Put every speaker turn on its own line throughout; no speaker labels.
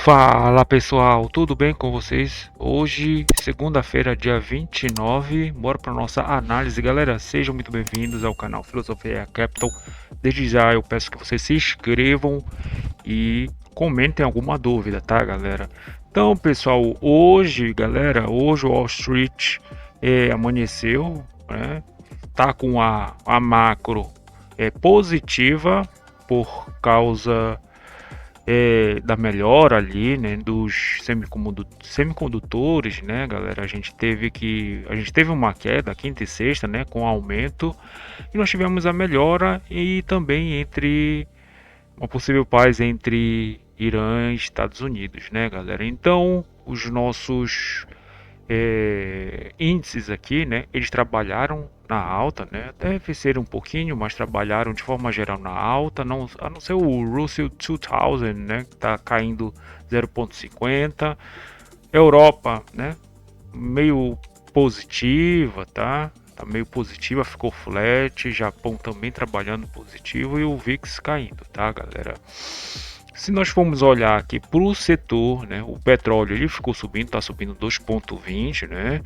Fala pessoal, tudo bem com vocês? Hoje, segunda-feira, dia 29, bora para nossa análise, galera. Sejam muito bem-vindos ao canal Filosofia Capital. Desde já eu peço que vocês se inscrevam e comentem alguma dúvida, tá, galera? Então, pessoal, hoje, galera, hoje o Wall Street amanheceu, né? Tá com a macro positiva por causa da melhora ali, né, dos semicondutores, né, galera, a gente teve uma queda quinta e sexta, né, com aumento, e nós tivemos a melhora e também entre uma possível paz entre Irã e Estados Unidos, né, galera. Então, os nossos índices aqui, né, eles trabalharam na alta, né, até desceram um pouquinho, mas trabalharam de forma geral na alta, não, a não ser o Russell 2000, né, que está caindo 0,50. Europa, né, meio positiva, tá? Tá meio positiva, ficou flat. Japão também trabalhando positivo e o VIX caindo, tá, galera? Se nós formos olhar aqui para o setor, né, o petróleo ele ficou subindo, está subindo 2,20, né?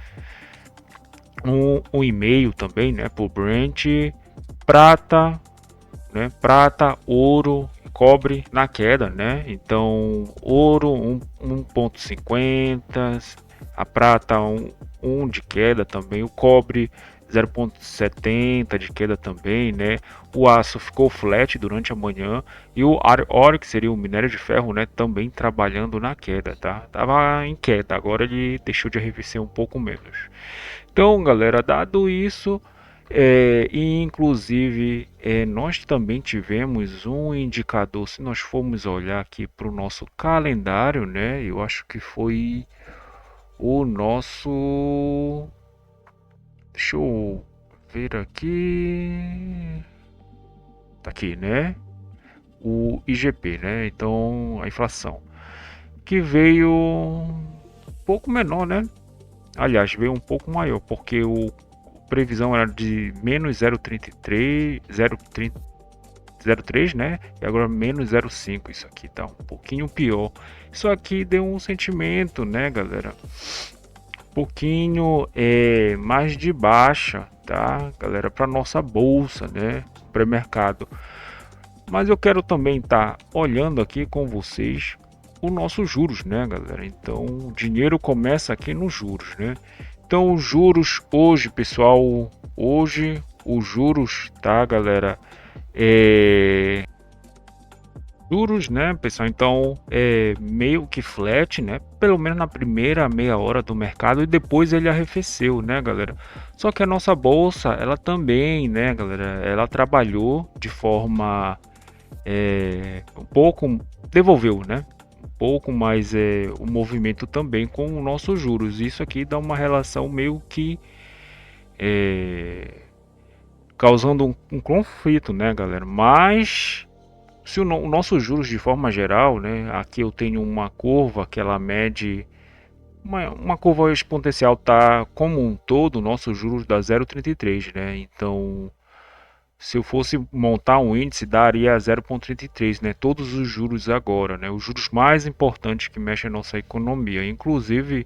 Um e meio também, né, por Brent, prata, né, prata, ouro, cobre na queda, né? Então, ouro 1,50, a prata um de queda também, o cobre 0,70 de queda também, né? O aço ficou flat durante a manhã e o ouro, que seria o minério de ferro, né, também trabalhando na queda, tá? Tava em queda, agora ele deixou de arrefecer um pouco menos. Então, galera, dado isso, e inclusive nós também tivemos um indicador, se nós formos olhar aqui para o nosso calendário, né? Eu acho que foi o nosso. Deixa eu ver aqui. Tá aqui, né? O IGP, né? Então, a inflação. Que veio um pouco menor, né? Aliás, veio um pouco maior, porque o previsão era de menos 0,33, 0,3, né? E agora menos 0,5. Isso aqui tá um pouquinho pior. Isso aqui deu um sentimento, né, galera? Um pouquinho mais de baixa, tá, galera? Para nossa bolsa, né? Pré-mercado. Mas eu quero também estar olhando aqui com vocês os nossos juros, né, galera? Então, o dinheiro começa aqui nos juros, né? Então, os juros hoje, pessoal, hoje os juros, tá, galera? Juros, né, pessoal? Então, meio que flat, né? Pelo menos na primeira meia hora do mercado e depois ele arrefeceu, né, galera? Só que a nossa bolsa, ela também, né, galera? Ela trabalhou de forma um pouco, devolveu, né? Um pouco mais o movimento também com os nossos juros. Isso aqui dá uma relação meio que é, causando um conflito, né, galera? Mas se o nosso juros de forma geral, né? Aqui eu tenho uma curva que ela mede uma curva exponencial, tá como um todo, o nosso juros dá 0,33, né? Então, se eu fosse montar um índice, daria 0,33, né? Todos os juros agora, né? Os juros mais importantes que mexem na nossa economia. Inclusive,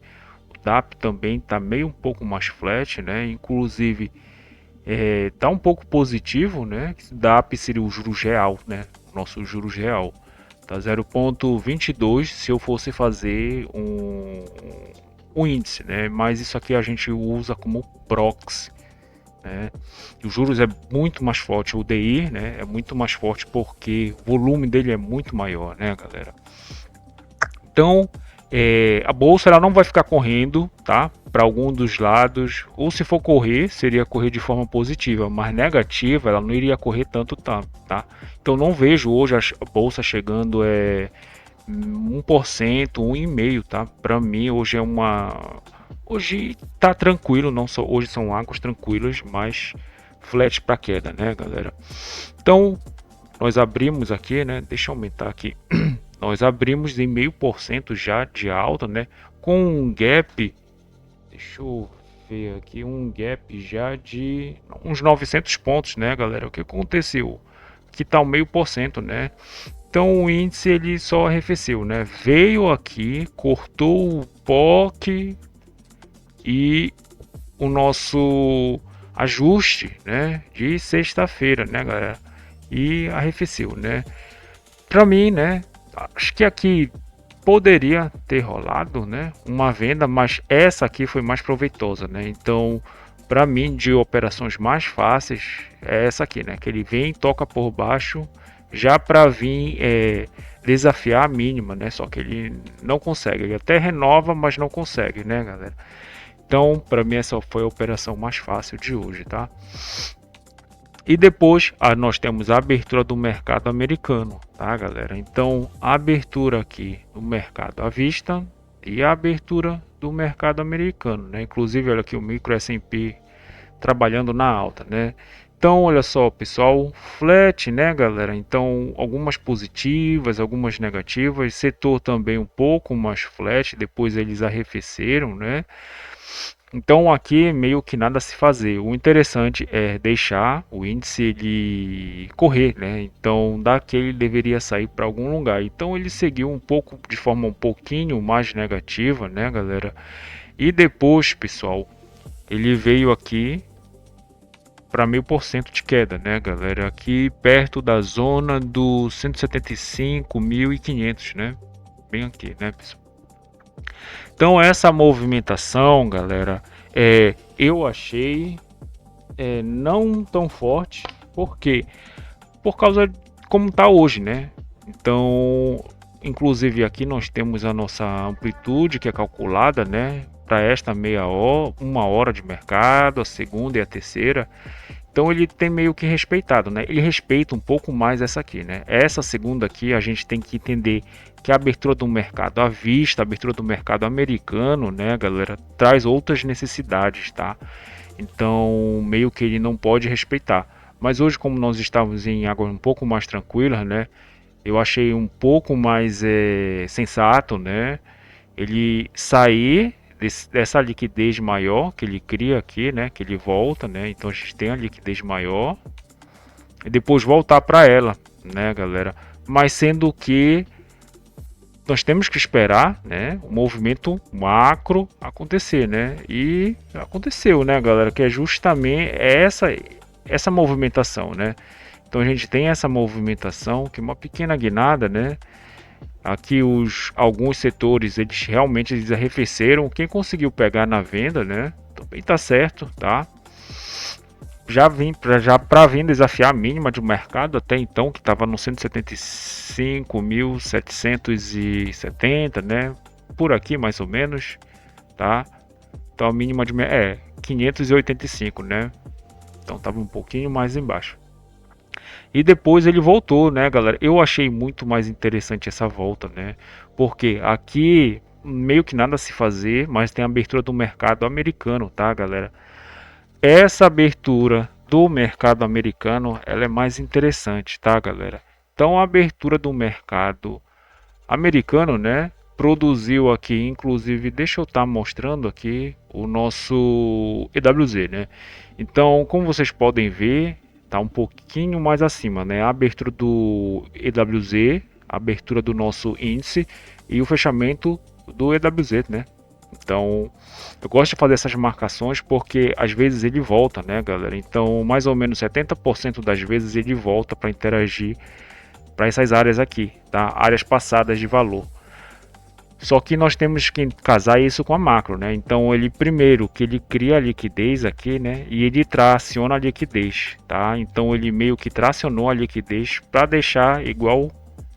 o DAP também está meio um pouco mais flat, né? Inclusive, tá um pouco positivo, né? DAP seria o juros real, né? O nosso juros real. Tá 0,22 se eu fosse fazer um índice, né? Mas isso aqui a gente usa como proxy, né? Os juros é muito mais forte, o DI, né, é muito mais forte porque o volume dele é muito maior, né, galera? Então, a bolsa ela não vai ficar correndo, tá? Para algum dos lados, ou se for correr, seria correr de forma positiva, mas negativa, ela não iria correr tanto, tá? Então, não vejo hoje a bolsa chegando 1%, 1,5%, tá? Para mim, hoje é uma. Hoje tá tranquilo, não só hoje são águas tranquilas, mas flat para queda, né, galera? Então, nós abrimos aqui, né? Deixa eu aumentar aqui. Nós abrimos em 0,5% já de alta, né? Com um gap, deixa eu ver aqui, um gap já de uns 900 pontos, né, galera? O que aconteceu? Aqui tá o 0,5%, né? Então o índice ele só arrefeceu, né? Veio aqui, cortou o POC e o nosso ajuste, né, de sexta-feira, né, galera? E arrefeceu, né? Para mim, né, acho que aqui poderia ter rolado, né, uma venda, mas essa aqui foi mais proveitosa, né? Então, para mim, de operações mais fáceis é essa aqui, né, que ele vem, toca por baixo, já para vir desafiar a mínima, né? Só que ele não consegue, ele até renova, mas não consegue, né, galera? Então, para mim essa foi a operação mais fácil de hoje, tá? E depois nós temos a abertura do mercado americano, tá, galera? Então, a abertura aqui do mercado à vista e a abertura do mercado americano, né? Inclusive, olha aqui o micro S&P trabalhando na alta, né? Então, olha só, pessoal, flat, né, galera? Então, algumas positivas, algumas negativas, setor também um pouco mais flat, depois eles arrefeceram, né? Então aqui meio que nada a se fazer. O interessante é deixar o índice ele correr, né? Então daqui ele deveria sair para algum lugar. Então ele seguiu um pouco de forma um pouquinho mais negativa, né, galera? E depois, pessoal, ele veio aqui para 0,5% de queda, né, galera? Aqui perto da zona do 175.500, né? Bem aqui, né, pessoal? Então essa movimentação, galera, eu achei não tão forte, porque por causa de como está hoje, né? Então, inclusive aqui nós temos a nossa amplitude que é calculada, né? Para esta meia hora, uma hora de mercado, a segunda e a terceira. Então ele tem meio que respeitado, né? Ele respeita um pouco mais essa aqui, né? Essa segunda aqui a gente tem que entender que a abertura do mercado à vista, a abertura do mercado americano, né, galera, traz outras necessidades, tá? Então meio que ele não pode respeitar. Mas hoje, como nós estávamos em águas um pouco mais tranquilas, né? Eu achei um pouco mais sensato, né? Ele sair dessa liquidez maior que ele cria aqui, né? Que ele volta, né? Então a gente tem a liquidez maior e depois voltar para ela, né, galera? Mas sendo que nós temos que esperar, né, o movimento macro acontecer, né? E aconteceu, né, galera? Que é justamente essa movimentação, né? Então a gente tem essa movimentação que é uma pequena guinada, né? Aqui alguns setores eles arrefeceram. Quem conseguiu pegar na venda, né? Também tá certo, tá? Já para vir desafiar a mínima de mercado até então que estava no 175.770, né? Por aqui mais ou menos, tá? Então a mínima de 585, né? Então estava um pouquinho mais embaixo. E depois ele voltou, né, galera? Eu achei muito mais interessante essa volta, né? Porque aqui meio que nada a se fazer, mas tem a abertura do mercado americano, tá, galera? Essa abertura do mercado americano, ela é mais interessante, tá, galera? Então a abertura do mercado americano, né, produziu aqui, inclusive, deixa eu estar mostrando aqui o nosso EWZ, né? Então, como vocês podem ver, tá um pouquinho mais acima, né? A abertura do EWZ, a abertura do nosso índice e o fechamento do EWZ, né? Então, eu gosto de fazer essas marcações porque às vezes ele volta, né, galera? Então, mais ou menos 70% das vezes ele volta para interagir para essas áreas aqui, tá? Áreas passadas de valor. Só que nós temos que casar isso com a macro, né? Então ele primeiro que ele cria a liquidez aqui, né? E ele traciona a liquidez, tá? Então ele meio que tracionou a liquidez para deixar igual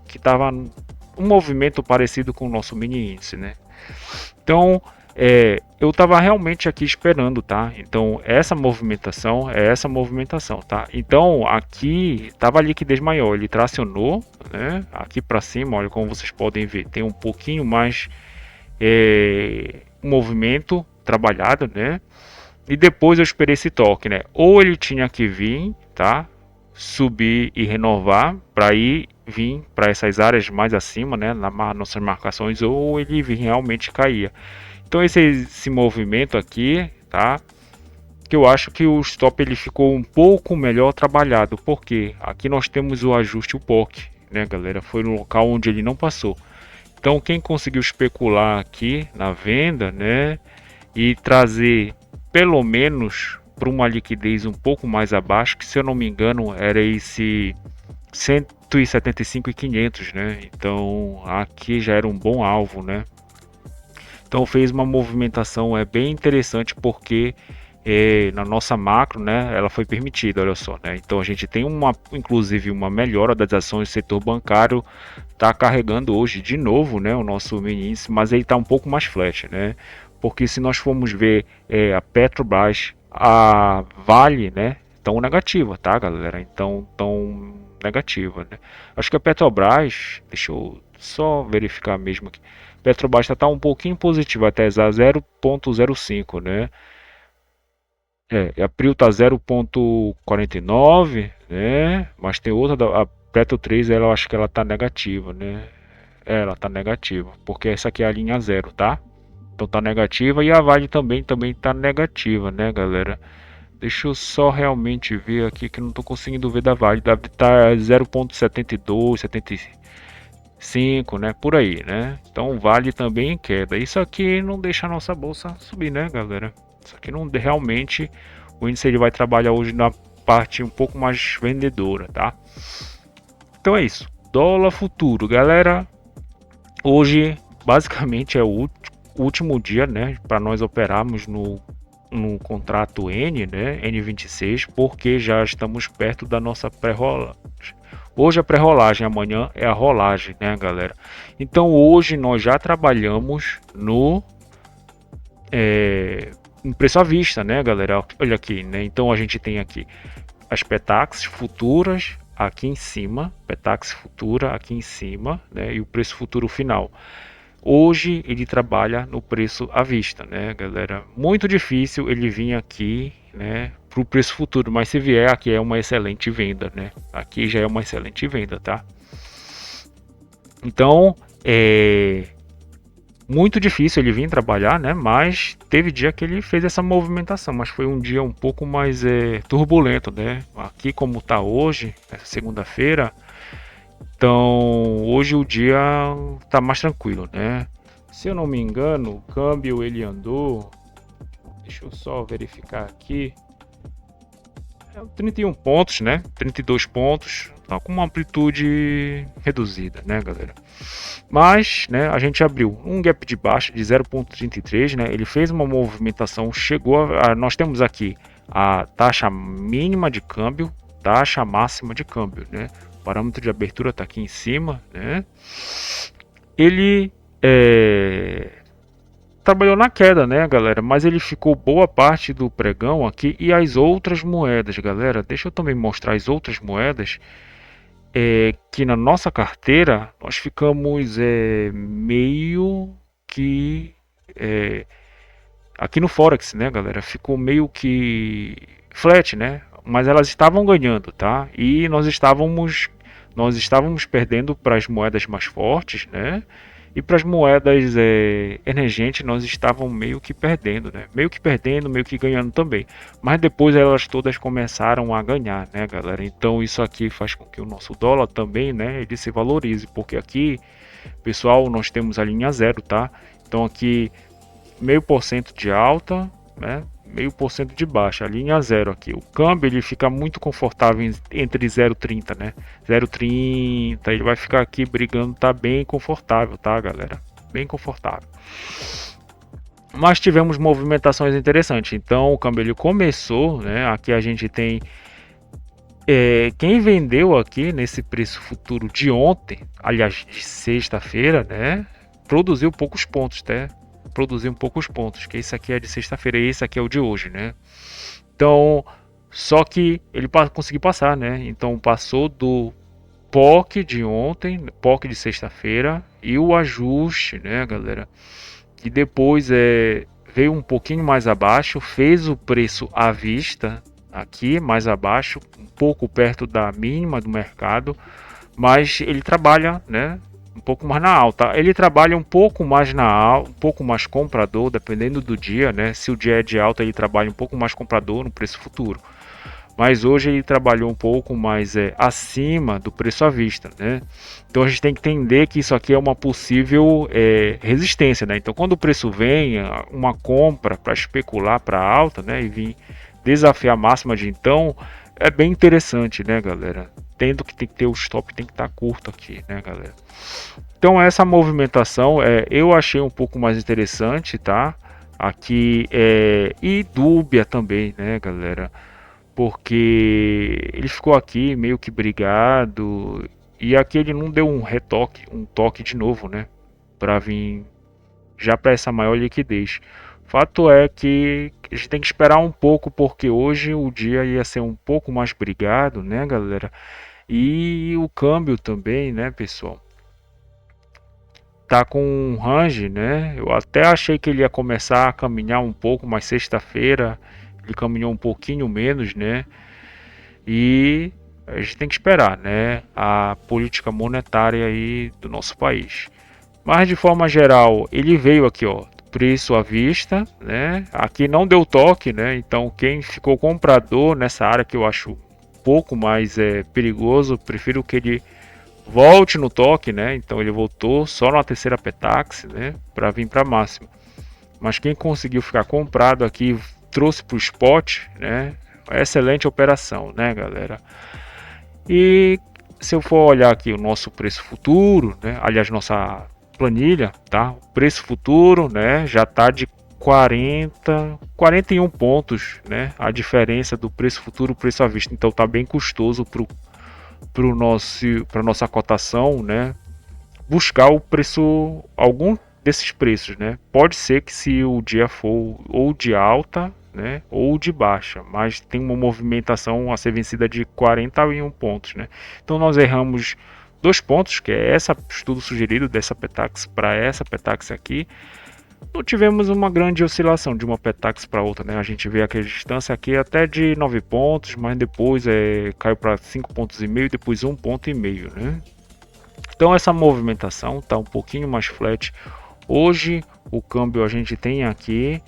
que estava um movimento parecido com o nosso mini índice, né? Então eu estava realmente aqui esperando, tá? Então essa movimentação é essa movimentação, tá? Então aqui estava a liquidez maior, ele tracionou, né? Aqui para cima, olha como vocês podem ver, tem um pouquinho mais movimento trabalhado, né? E depois eu esperei esse toque, né? Ou ele tinha que vir, tá? Subir e renovar para ir vir para essas áreas mais acima, né? Nas nossas marcações, ou ele vir realmente caía. Então esse movimento aqui, tá? Que eu acho que o stop ele ficou um pouco melhor trabalhado, porque aqui nós temos o ajuste o POC, né, galera? Foi no local onde ele não passou. Então, quem conseguiu especular aqui na venda, né, e trazer pelo menos para uma liquidez um pouco mais abaixo, que se eu não me engano era esse 175,500, né? Então, aqui já era um bom alvo, né? Então fez uma movimentação bem interessante porque na nossa macro, né, ela foi permitida, olha só, né? Então a gente tem inclusive uma melhora das ações do setor bancário, está carregando hoje de novo, né, o nosso mini índice, mas ele está um pouco mais flat, né? Porque se nós formos ver a Petrobras, a Vale, né, tão negativa, tá, galera? Então tão negativa, né? Acho que a Petrobras, deixa eu só verificar mesmo aqui. Petrobras está um pouquinho positiva, até 0,05, né? A Prio está 0,49, né? Mas tem outra, a Petro 3, ela, eu acho que ela está negativa, né? Ela está negativa, porque essa aqui é a linha zero, tá? Então tá negativa e a Vale também tá negativa, né, galera? Deixa eu só realmente ver aqui que eu não tô conseguindo ver da Vale. Deve estar 0,72, 75, né? Por aí, né? Então Vale também em queda. Isso aqui não deixa a nossa bolsa subir, né, galera? Isso aqui não realmente o índice ele vai trabalhar hoje na parte um pouco mais vendedora, tá? Então é isso. Dólar futuro, galera. Hoje basicamente é o último dia, né, para nós operarmos no contrato N, né, N26, porque já estamos perto da nossa pré-rolagem. Hoje a pré-rolagem, amanhã é a rolagem, né, galera? Então hoje nós já trabalhamos no preço à vista, né, galera? Olha aqui, né? Então a gente tem aqui as Petax futuras aqui em cima, Petax futura aqui em cima, né? E o preço futuro final. Hoje ele trabalha no preço à vista, né, galera? Muito difícil ele vir aqui, né, para o preço futuro, mas se vier aqui é uma excelente venda, né? Aqui já é uma excelente venda, tá? Então, muito difícil ele vir trabalhar, né? Mas teve dia que ele fez essa movimentação, mas foi um dia um pouco mais turbulento, né? Aqui como tá hoje, essa segunda-feira, então hoje o dia tá mais tranquilo, né? Se eu não me engano, o câmbio ele andou, deixa eu só verificar aqui, 31 pontos, né? 32 pontos, tá com uma amplitude reduzida, né, galera? Mas, né, a gente abriu um gap de baixa de 0,33, né? Ele fez uma movimentação, nós temos aqui a taxa mínima de câmbio, taxa máxima de câmbio, né? O parâmetro de abertura está aqui em cima, né? Ele trabalhou na queda, né, galera? Mas ele ficou boa parte do pregão aqui e as outras moedas, galera. Deixa eu também mostrar as outras moedas. Que na nossa carteira nós ficamos meio que aqui no Forex, né, galera? Ficou meio que flat, né? Mas elas estavam ganhando, tá? E nós estávamos perdendo para as moedas mais fortes, né? E para as moedas emergentes nós estávamos meio que perdendo, né? Meio que perdendo, meio que ganhando também. Mas depois elas todas começaram a ganhar, né, galera? Então isso aqui faz com que o nosso dólar também, né, ele se valorize. Porque aqui, pessoal, nós temos a linha zero, tá? Então aqui 0,5% de alta, né? 0,5% de baixa, a linha zero aqui. O câmbio ele fica muito confortável entre 0,30, né? 0,30, ele vai ficar aqui brigando, tá bem confortável, tá, galera? Bem confortável. Mas tivemos movimentações interessantes. Então o câmbio ele começou, né? Aqui a gente tem quem vendeu aqui nesse preço futuro de ontem, aliás, de sexta-feira, né? Produziu poucos pontos, tá? Produziu poucos pontos, que esse aqui é de sexta-feira e esse aqui é o de hoje, né? Então, só que ele conseguiu passar, né? Então passou do POC de ontem, POC de sexta-feira e o ajuste, né, galera? E depois veio um pouquinho mais abaixo, fez o preço à vista aqui mais abaixo, um pouco perto da mínima do mercado, mas ele trabalha, né? Um pouco mais na alta. Ele trabalha um pouco mais na alta, um pouco mais comprador, dependendo do dia, né? Se o dia é de alta, ele trabalha um pouco mais comprador no preço futuro. mas hoje ele trabalhou um pouco mais acima do preço à vista, né? Então a gente tem que entender que isso aqui é uma possível resistência, né? Então quando o preço vem, uma compra para especular para alta, né, e vir desafiar a máxima de então, é bem interessante, né, galera? Tendo que tem que ter o stop, tem que estar curto aqui, né, galera? Então essa movimentação eu achei um pouco mais interessante, tá? Aqui e dúbia também, né, galera? Porque ele ficou aqui meio que brigado e aqui ele não deu um toque de novo, né? Para vir já para essa maior liquidez. Fato é que a gente tem que esperar um pouco porque hoje o dia ia ser um pouco mais brigado, né, galera? E o câmbio também, né, pessoal? Tá com um range, né? Eu até achei que ele ia começar a caminhar um pouco, mas sexta-feira ele caminhou um pouquinho menos, né? E a gente tem que esperar, né, a política monetária aí do nosso país. Mas de forma geral, ele veio aqui, ó, preço à vista, né? Aqui não deu toque, né? Então quem ficou comprador nessa área que eu acho um pouco mais perigoso, prefiro que ele volte no toque, né? Então ele voltou só na terceira Petax, né, para vir para máximo. Mas quem conseguiu ficar comprado aqui trouxe para o spot, né? Excelente operação, né, galera? E se eu for olhar aqui o nosso preço futuro, né? Aliás, nossa planilha, tá? O preço futuro, né? Já tá de 41 pontos, né? A diferença do preço futuro e preço à vista. Então tá bem custoso para nossa cotação, né? Buscar o preço, algum desses preços, né? Pode ser que se o dia for ou de alta, né, ou de baixa, mas tem uma movimentação a ser vencida de 41 pontos, né? Então nós erramos 2 pontos, que é esse estudo sugerido dessa Petax para essa Petax aqui. Não tivemos uma grande oscilação de uma Petax para outra, né? A gente vê aquela distância aqui até de 9 pontos, mas depois caiu para 5,5 pontos e depois 1,5 ponto, né? Então essa movimentação está um pouquinho mais flat. Hoje o câmbio a gente tem aqui,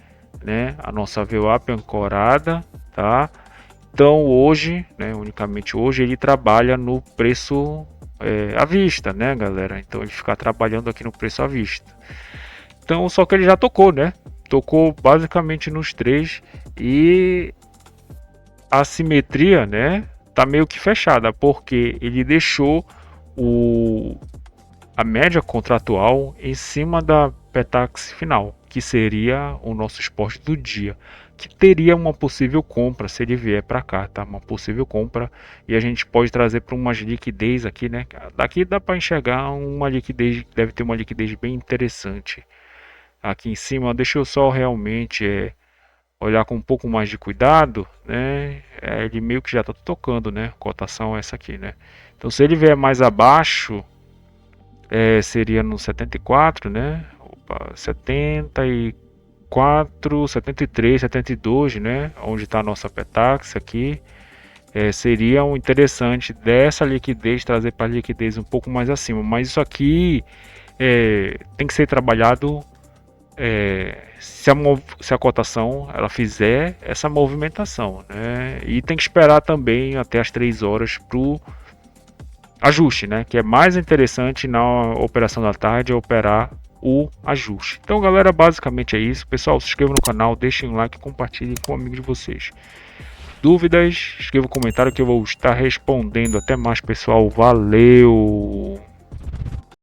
né, a nossa VWAP ancorada, tá? Então hoje, né, unicamente hoje ele trabalha no preço à vista, né, galera? Então ele fica trabalhando aqui no preço à vista. Então só que ele já tocou, né? Tocou basicamente nos três e a simetria, né, tá meio que fechada porque ele deixou o a média contratual em cima da Petax final, que seria o nosso esporte do dia, que teria uma possível compra se ele vier para cá, tá? Uma possível compra e a gente pode trazer para uma liquidez aqui, né? Daqui dá para enxergar uma liquidez, deve ter uma liquidez bem interessante. Aqui em cima, deixa eu só realmente olhar com um pouco mais de cuidado, né? Ele meio que já está tocando, né? Cotação é essa aqui, né? Então se ele vier mais abaixo seria no 74, né? Opa, 74, 73, 72, né? Onde está a nossa Petax aqui. Seria um interessante dessa liquidez trazer para a liquidez um pouco mais acima. Mas isso aqui tem que ser trabalhado se a cotação ela fizer essa movimentação, né? E tem que esperar também até as 3 horas para o ajuste, né? Que é mais interessante na operação da tarde é operar o ajuste. Então, galera, basicamente é isso. Pessoal, se inscrevam no canal, deixem um like e compartilhem com um amigo de vocês. Dúvidas, escreva um comentário que eu vou estar respondendo. Até mais, pessoal. Valeu!